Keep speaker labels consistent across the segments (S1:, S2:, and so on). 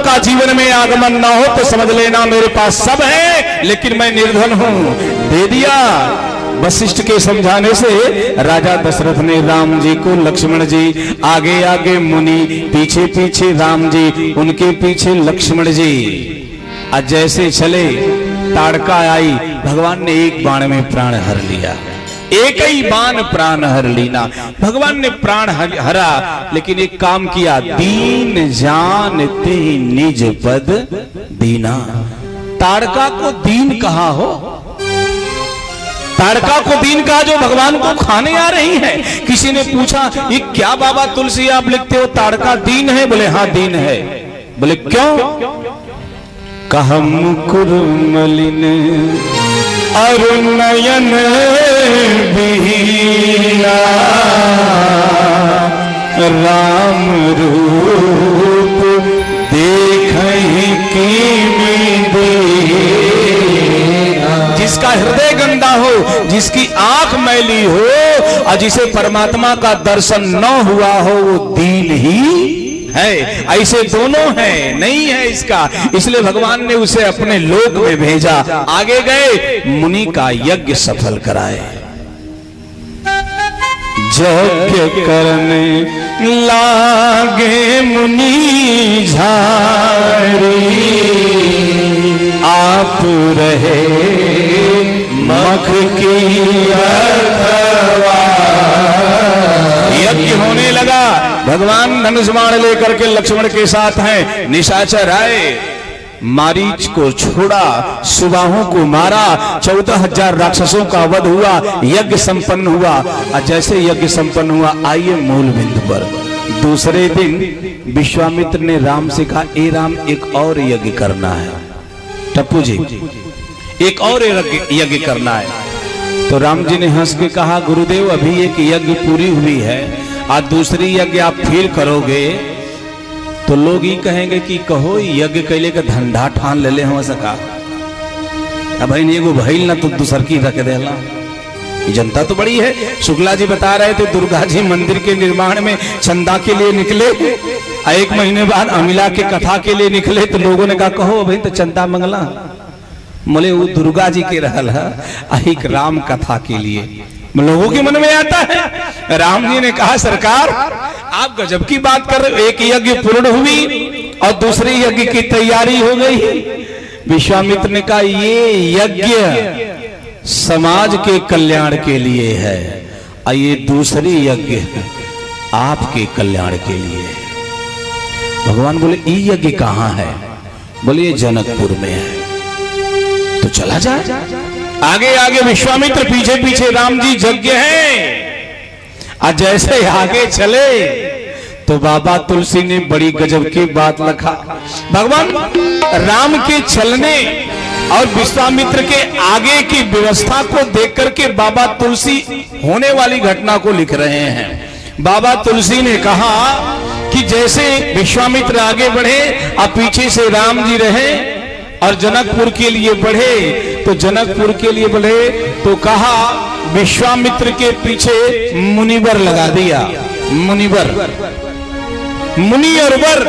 S1: का जीवन में आगमन ना हो तो समझ लेना मेरे पास सब है, लेकिन मैं निर्धन हूं। दे दिया। वशिष्ठ के समझाने से राजा दशरथ ने राम जी को, लक्ष्मण जी आगे आगे मुनि, पीछे पीछे राम जी, उनके पीछे लक्ष्मण जी। आज जैसे चले ताड़का आई, भगवान ने एक बाण में प्राण हर लिया। एक ही बाण प्राण हर लीना। भगवान ने प्राण हरा, लेकिन एक काम किया, दीन जानते निज पद दीना। ताड़का को दीन कहा हो, ताड़का को दीन कहा जो भगवान को खाने आ रही है। किसी ने पूछा, ये क्या बाबा तुलसी आप लिखते हो, ताड़का दीन है? बोले हाँ दीन है। बोले क्यों? कहम कुरमलिन अरुणयन बिहीना, राम रूप देखहि कीमी देना। जिसका हृदय गंदा हो, जिसकी आंख मैली हो और जिसे परमात्मा का दर्शन न हुआ हो, वो दीन ही है। ऐसे दोनों हैं, नहीं है इसका, इसलिए भगवान ने उसे अपने लोक में भेजा। आगे गए, मुनि का यज्ञ सफल कराए। यज्ञ करने लागे मुनि झारी, आप रहे मख की अथवा। यज्ञ होने लगा। भगवान धनुष बाण लेकर के लक्ष्मण के साथ हैं। निशाचर आए, मारीच को छोड़ा, सुबाहों को मारा, 14,000 राक्षसों का वध हुआ, यज्ञ संपन्न हुआ। और जैसे यज्ञ संपन्न हुआ, आइए मूल बिंदु पर। दूसरे दिन विश्वामित्र ने राम से कहा, ए राम एक और यज्ञ करना है। टप्पू जी एक और यज्ञ करना है। तो राम जी ने हंस के कहा, गुरुदेव अभी एक यज्ञ पूरी हुई है, आज दूसरी यज्ञ आप फिर करोगे तो लोग ही कहेंगे कि कहो यज्ञ कैले का धंधा ठान ले ले हम सका। अब भाई एगो भइल ना तो दूसर की रख देला। जनता तो बड़ी है। शुक्ला जी बता रहे थे, दुर्गा जी मंदिर के निर्माण में चंदा के लिए निकले, 1 महीने बाद अमिला के कथा के लिए निकले, तो लोगों ने कहा कहो भाई तो चंदा मंगला। बोले वो दुर्गा जी के रहल है, एक राम कथा के लिए। लोगों के मन में आता है। राम जी ने कहा, सरकार आप गजब की बात कर रहे हो, एक यज्ञ पूर्ण हुई और दूसरे यज्ञ की तैयारी हो गई। विश्वामित्र ने कहा, ये यज्ञ समाज के कल्याण के लिए है और ये दूसरी यज्ञ आपके कल्याण के लिए। भगवान बोले, ये यज्ञ कहाँ है? बोले ये जनकपुर में है। तो चला जाए। आगे आगे विश्वामित्र, पीछे पीछे राम जी यज्ञ हैं। आज जैसे आगे चले तो बाबा तुलसी ने बड़ी गजब की बात लिखा। भगवान राम के चलने और विश्वामित्र के आगे की व्यवस्था को देख करके बाबा तुलसी होने वाली घटना को लिख रहे हैं। बाबा तुलसी ने कहा कि जैसे विश्वामित्र आगे बढ़े और पीछे से राम जी रहे और जनकपुर के लिए बढ़े, तो जनकपुर के लिए बढ़े तो कहा विश्वामित्र के पीछे मुनिवर लगा दिया। मुनिवर, मुनि और वर।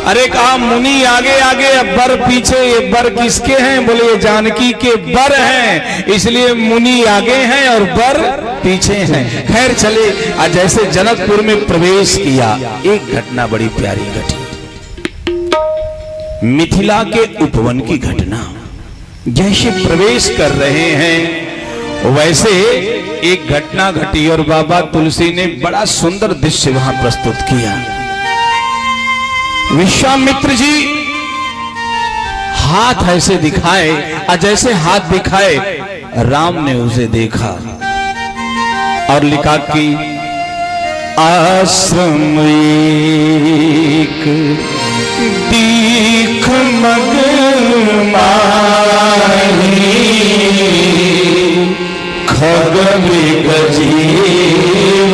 S1: अरे कहा मुनि आगे आगे, वर पीछे। ये वर किसके हैं? बोले ये जानकी के वर हैं, इसलिए मुनि आगे हैं और वर पीछे हैं। खैर चले। आज जैसे जनकपुर में प्रवेश किया, एक घटना बड़ी प्यारी घटी। मिथिला के उपवन की घटना। जैसे प्रवेश कर रहे हैं वैसे एक घटना घटी और बाबा तुलसी ने बड़ा सुंदर दृश्य वहां प्रस्तुत किया। विश्वामित्र जी हाथ ऐसे दिखाए और जैसे हाथ दिखाए राम ने उसे देखा और लिखा कि आश्रम एक दीख मग माही, खग मृग जीव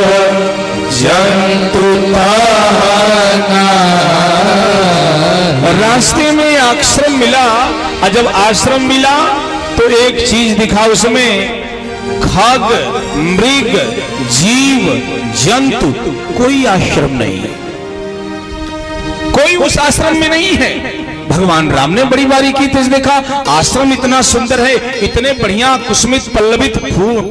S1: जंतु ताना। रास्ते में आश्रम मिला और जब आश्रम मिला तो एक चीज दिखा उसमें, खग मृग जीव जंतु, कोई आश्रम नहीं। कोई उस आश्रम में नहीं है। भगवान राम ने बड़ी बारीकी से देखा, आश्रम इतना सुंदर है, इतने बढ़िया कुसुमित पल्लवित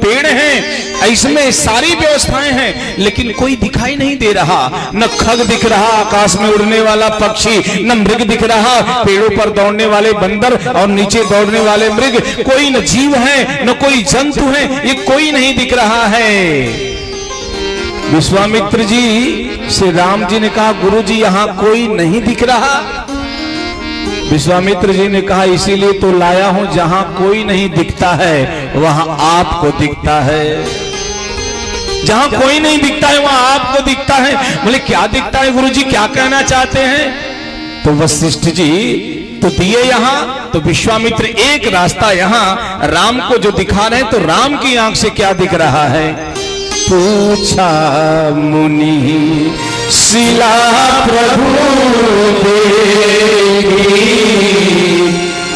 S1: पेड़ हैं, इसमें सारी व्यवस्थाएं हैं, लेकिन कोई दिखाई नहीं दे रहा। न खग दिख रहा, आकाश में उड़ने वाला पक्षी, न मृग दिख रहा, पेड़ों पर दौड़ने वाले बंदर और नीचे दौड़ने वाले मृग, कोई न जीव है न कोई जंतु है, ये कोई नहीं दिख रहा है। विश्वामित्र जी से राम जी ने कहा, गुरु जी यहाँ कोई नहीं दिख रहा। विश्वामित्र जी ने कहा, इसीलिए तो लाया हूं, जहां कोई नहीं दिखता है वहां आपको दिखता है। जहां कोई नहीं दिखता है वहां आपको दिखता है। बोले क्या दिखता है गुरुजी, क्या कहना चाहते हैं? तो वशिष्ठ जी तो दिए यहां, तो विश्वामित्र एक रास्ता यहां राम को जो दिखा रहे हैं, तो राम की आंख से क्या दिख रहा है? पूछा मुनि शिला प्रभु देगी,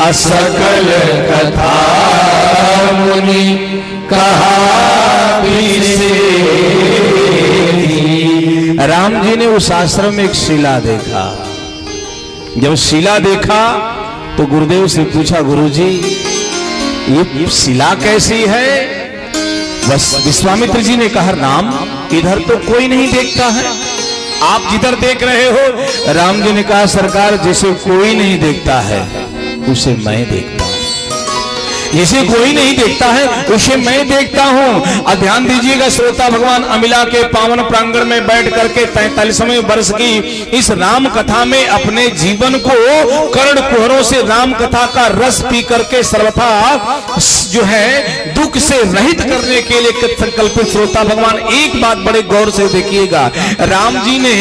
S1: असकल कथा मुनि कहा राम जी ने उस आश्रम में एक शिला देखा। जब शिला देखा तो गुरुदेव से पूछा, गुरुजी ये शिला कैसी है? बस विश्वामित्र जी ने कहा, राम इधर तो कोई नहीं देखता है, आप जिधर देख रहे हो। राम जी ने कहा, सरकार जिसे कोई नहीं देखता है उसे मैं देखता हूं, जिसे कोई नहीं देखता है उसे मैं देखता हूं। ध्यान दीजिएगा श्रोता, भगवान अमिला के पावन प्रांगण में बैठ करके 43वें वर्ष की इस राम कथा में अपने जीवन को कर्ण कुहरों से राम कथा का रस पी करके सर्वथा जो है दुख से रहित करने के लिए संकल्पित श्रोता भगवान एक बात बड़े गौर से देखिएगा। राम जी ने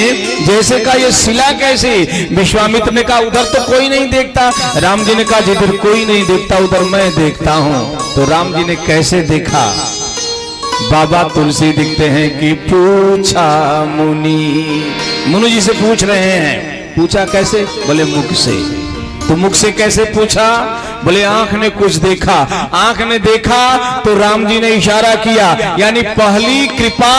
S1: जैसे कहा ये शिला कैसे? विश्वामित्र ने कहा उधर तो कोई नहीं देखता। राम जी ने कहा जिधर कोई नहीं देखता उधर मैं देखता हूं। तो राम जी ने कैसे देखा? बाबा तुलसी दिखते हैं कि पूछा मुनि जी से पूछ रहे हैं। पूछा कैसे? बोले मुख से। तो मुख से कैसे पूछा? बोले आंख ने कुछ देखा। आंख ने देखा तो राम जी ने इशारा किया, यानी पहली कृपा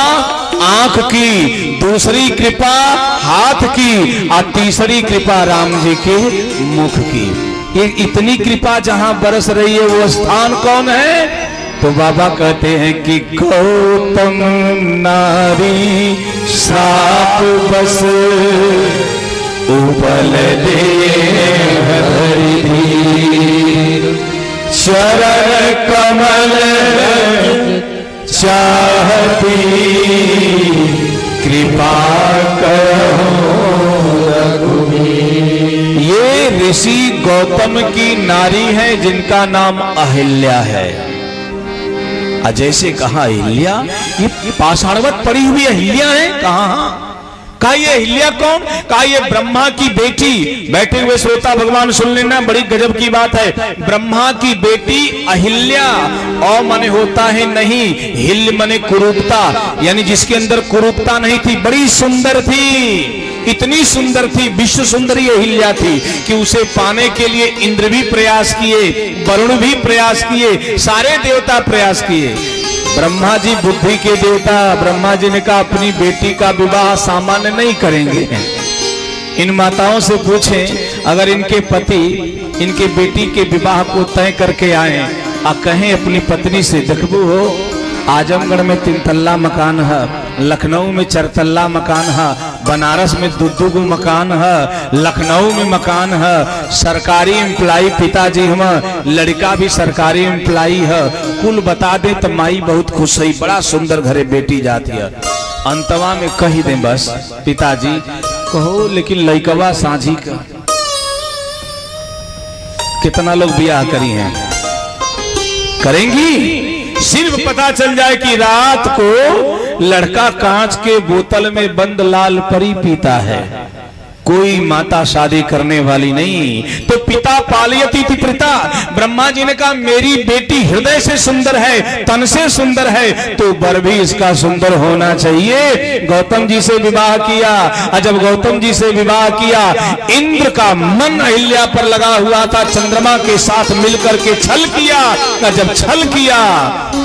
S1: आंख की, दूसरी कृपा हाथ की और तीसरी कृपा राम जी के मुख की। ये इतनी कृपा जहां बरस रही है वो स्थान कौन है? तो बाबा कहते हैं कि गौतम नारी श्राप बस उपल दे चरण कमल चाहती कृपा करो रघुवीर। ये ऋषि गौतम की नारी है जिनका नाम अहिल्या है। जैसे कहा अहिल्या, ये पाषाणवत पड़ी हुई अहिल्या है। कहा ये अहिल्या कौन? कहा ये ब्रह्मा की बेटी। बैठे हुए श्रोता भगवान सुन लेना, बड़ी गजब की बात है। ब्रह्मा की बेटी अहिल्या। औ माने होता है नहीं, हिल माने कुरूपता, यानी जिसके अंदर कुरूपता नहीं थी, बड़ी सुंदर थी, इतनी सुंदर थी, विश्व सुंदरी अहिल्या थी कि उसे पाने के लिए इंद्र भी प्रयास किए, वरुण भी प्रयास किए, सारे देवता प्रयास किए। ब्रह्मा जी बुद्धि के देवता, ब्रह्मा जी ने कहा अपनी बेटी का विवाह सामान्य नहीं करेंगे। इन माताओं से पूछें, अगर इनके पति इनके बेटी के विवाह को तय करके आए और कहें अपनी पत्नी से, देखबू हो आजमगढ़ में 3 तल्ला मकान है, लखनऊ में 4 तल्ला मकान है, बनारस में 2 मकान है, लखनऊ में मकान है, सरकारी एम्प्लाई पिताजी हम, लड़का भी सरकारी एम्प्लाई है, कुल बता दे तो माई बहुत खुश है, बड़ा सुंदर घरे बेटी जाती है। अंतवा में कही दे बस पिताजी कहो, लेकिन लड़कवा साझी का। कितना लोग ब्याह करी हैं, करेंगी? सिर्फ पता चल जाए कि रात को लड़का कांच के बोतल में बंद लाल परी पीता है, कोई माता शादी करने वाली नहीं। तो पिता पालयति इति पिता। ब्रह्मा जी ने कहा मेरी बेटी हृदय से सुंदर है, तन से सुंदर है, तो वर भी इसका सुंदर होना चाहिए। गौतम जी से विवाह किया। जब गौतम जी से विवाह किया, इंद्र का मन अहिल्या पर लगा हुआ था, चंद्रमा के साथ मिलकर के छल किया। जब छल किया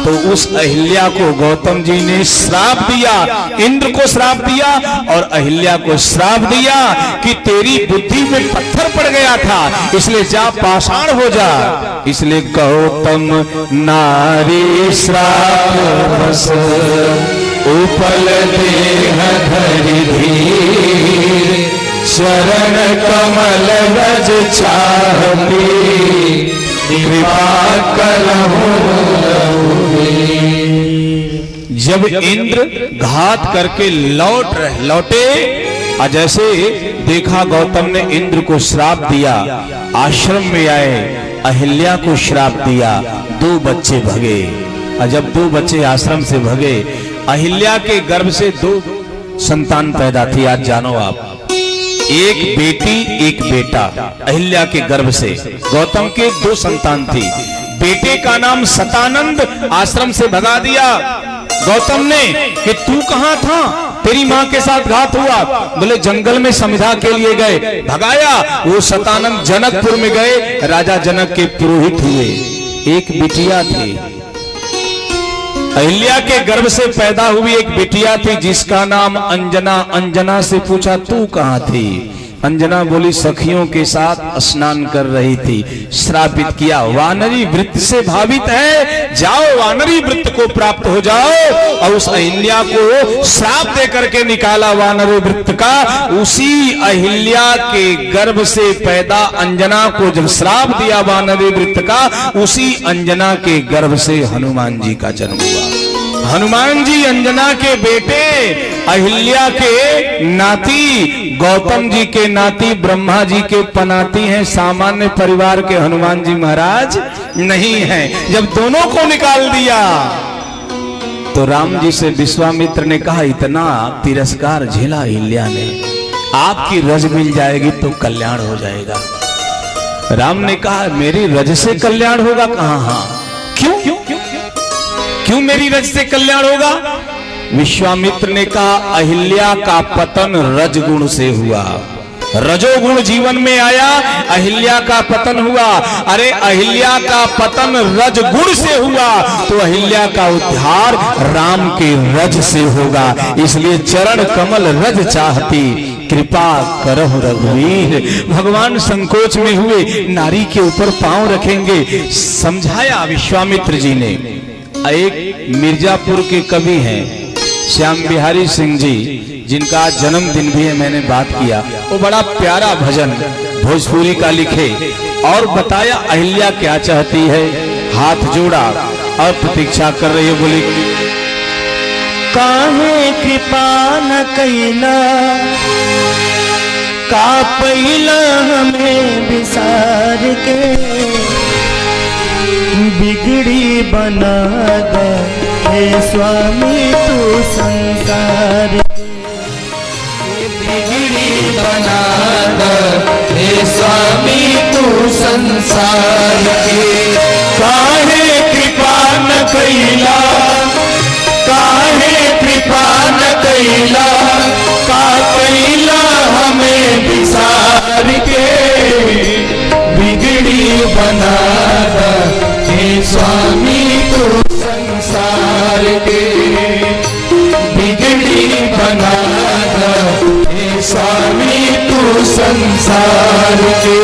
S1: तो उस अहिल्या को गौतम जी ने श्राप दिया, इंद्र को श्राप दिया और अहिल्या को श्राप दिया कि तेरी बुद्धि में पत्थर पड़ गया था, इसलिए जा पाषाण हो जा। इसलिए गौतम नारी श्राप बस उपल देह धरि धीर, चरण कमल रज चाहती, कृपा करहु। जब इंद्र घात करके लौटे और जैसे देखा गौतम ने इंद्र को श्राप दिया, आश्रम में आए, अहिल्या को श्राप दिया, 2 बच्चे भगे। और जब 2 बच्चे आश्रम से भगे, अहिल्या के गर्भ से 2 संतान पैदा थी। आज जानो आप, एक बेटी एक बेटा, अहिल्या के गर्भ से गौतम के 2 संतान थी। बेटे का नाम सतानंद आश्रम से भगा दिया गौतम ने कि तू कहां था, तेरी मां के साथ घात हुआ। बोले जंगल में समिधा के लिए गए, भगाया। वो सतानंद जनकपुर में गए, राजा जनक के पुरोहित हुए। एक बिटिया थी, अहिल्या के गर्भ से पैदा हुई एक बिटिया थी जिसका नाम अंजना। अंजना से पूछा तू कहां थी? अंजना बोली सखियों के साथ स्नान कर रही थी। श्रापित किया, वानरी वृत्त से भावित है, जाओ वानरी वृत्त को प्राप्त हो जाओ। और उस अहिल्या को श्राप दे करके निकाला वानरी वृत्त का। उसी अहिल्या के गर्भ से पैदा अंजना को जब श्राप दिया वानरी वृत्त का, उसी अंजना के गर्भ से हनुमान जी का जन्म हुआ। हनुमान जी अंजना के बेटे, अहिल्या के नाती, गौतम जी के नाती, ब्रह्मा जी के पनाती हैं। सामान्य परिवार के हनुमान जी महाराज नहीं हैं। जब दोनों को निकाल दिया तो राम जी से विश्वामित्र ने कहा इतना तिरस्कार झेला अहिल्या ने, आपकी रज मिल जाएगी तो कल्याण हो जाएगा। राम ने कहा मेरी रज से कल्याण होगा? कहा हाँ। क्यों क्यों मेरी रज से कल्याण होगा? विश्वामित्र ने कहा अहिल्या का पतन रजगुण से हुआ, रजोगुण जीवन में आया, अहिल्या का पतन हुआ। अरे अहिल्या का पतन रजगुण से हुआ तो अहिल्या का उद्धार राम के रज से होगा। इसलिए चरण कमल रज चाहती, कृपा करहु रघुवीर। भगवान संकोच में हुए, नारी के ऊपर पांव रखेंगे। समझाया विश्वामित्र जी ने। एक मिर्जापुर के कवि हैं श्याम बिहारी सिंह जी, जिनका जन्मदिन भी है, मैंने बात किया। वो बड़ा प्यारा भजन भोजपुरी का लिखे और बताया अहिल्या क्या चाहती है। हाथ जोड़ा और प्रतीक्षा कर रही है। बोली
S2: काहे कृपा न कैला, का पैला हमें विसार के, बिगड़ी बना दे हे स्वामी तू संसार।
S3: बिगड़ी बना दे हे स्वामी तू संसार के।
S2: काहे कृपा न कैला, काहे कृपा न कैला, का कैला हमें विसार के, बिगड़ी बना दे स्वामी तू संसार के, बिगड़ी बना दे स्वामी तू संसार के।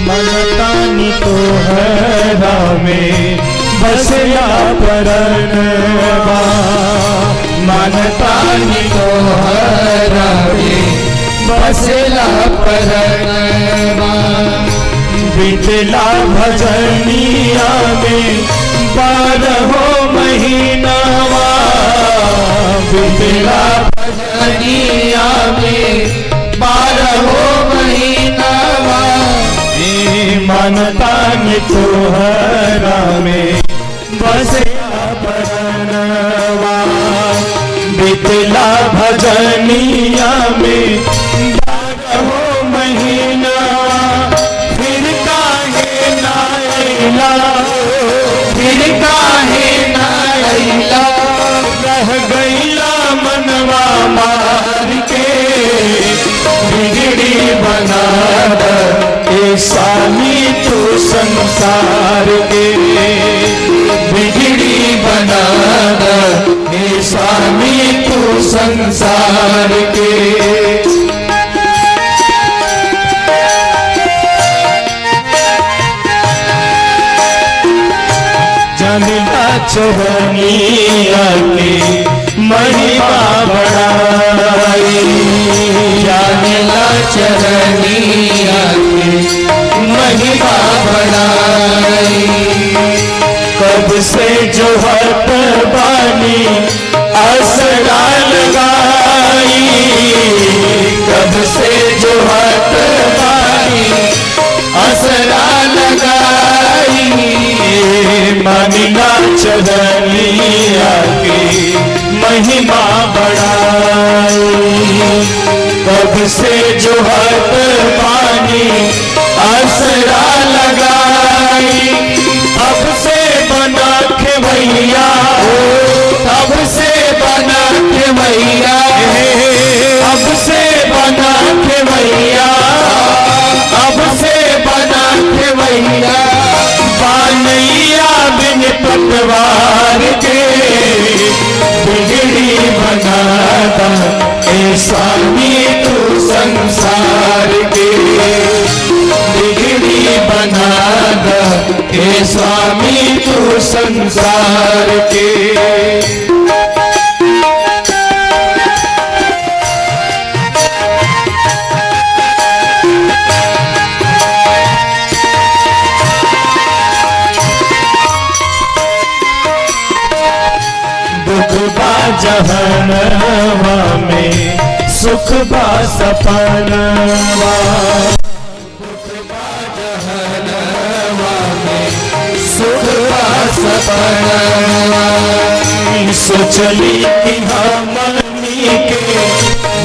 S2: मनतानी तो है रामे बसया परनवा, मनतानी तो हरावे बसला परनवा। बितला भजनिया में 12 महीनावा, बितला भजनिया में 12 महीनावा। मनतानी तो हरावे बसया परनवा, बितला भजनिया में 12 महीना। फिर काहे ना अइला, फिर काहे ना अइला, रह गइला मनवा मार के, बिगड़ी बना दे स्वामी तू संसार के,
S3: बना दे हे स्वामी तू संसार के।
S2: जानला चरनिया की महिमा बढ़ाई,
S3: जानला चरनिया की महिमा बढ़ाई।
S2: कब से जो हट बानी असरा लगाई,
S3: कब से जो हट बानी असरा लगाई।
S2: मानिला चरनिया की महिमा बढ़ाई। कब से जो हट पानी असरा लगाई, अब से बना के भैया,
S3: तब से बना के भैया,
S2: अब से बना के भैया,
S3: अब से बना के भैया।
S2: बानैया बिन पतवार के बिगड़ी बनाता ए स्वामी तू संसार के,
S3: बिगड़ी बना दे हे स्वामी तू संसार के।
S2: दुख बा जहनवा में सुख बा सपनवा,
S3: सुख का सपना
S2: सोचली कि हमनी के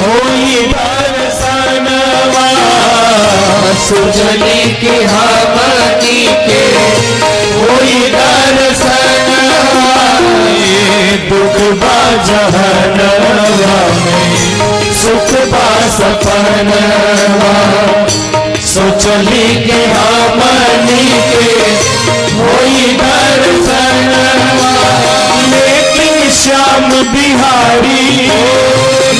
S2: होई दर्शनवा,
S3: सोचली कि हमनी के होई दर्शनवा।
S2: दुख बा जहनवा में सुख बा सपनवा, सोचली कि हमनी के होई दर्शनवा। लेकिन श्याम बिहारी,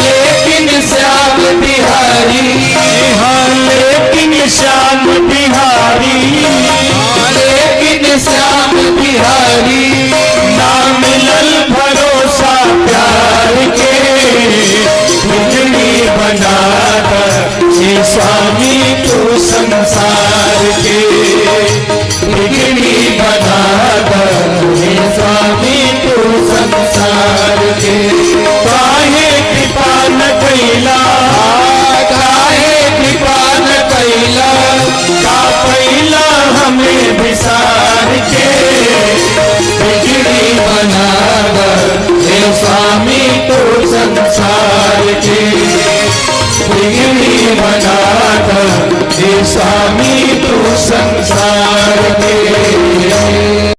S3: लेकिन श्याम बिहारी,
S2: हाँ लेकिन श्याम बिहारी,
S3: लेकिन श्याम बिहारी।
S2: ना मिलल भरोसा प्यार के, बिजली बना हे स्वामी तू संसार के, बिजली बना हे स्वामी तू संसार के। काहे कृपा न कैला,
S3: काहे कृपा न कैला,
S2: का पैला हमें विसार के,
S3: बिगड़ी बना दे हे स्वामी तू संसार के। बिगड़ी बना दे हे स्वामी तू संसार के।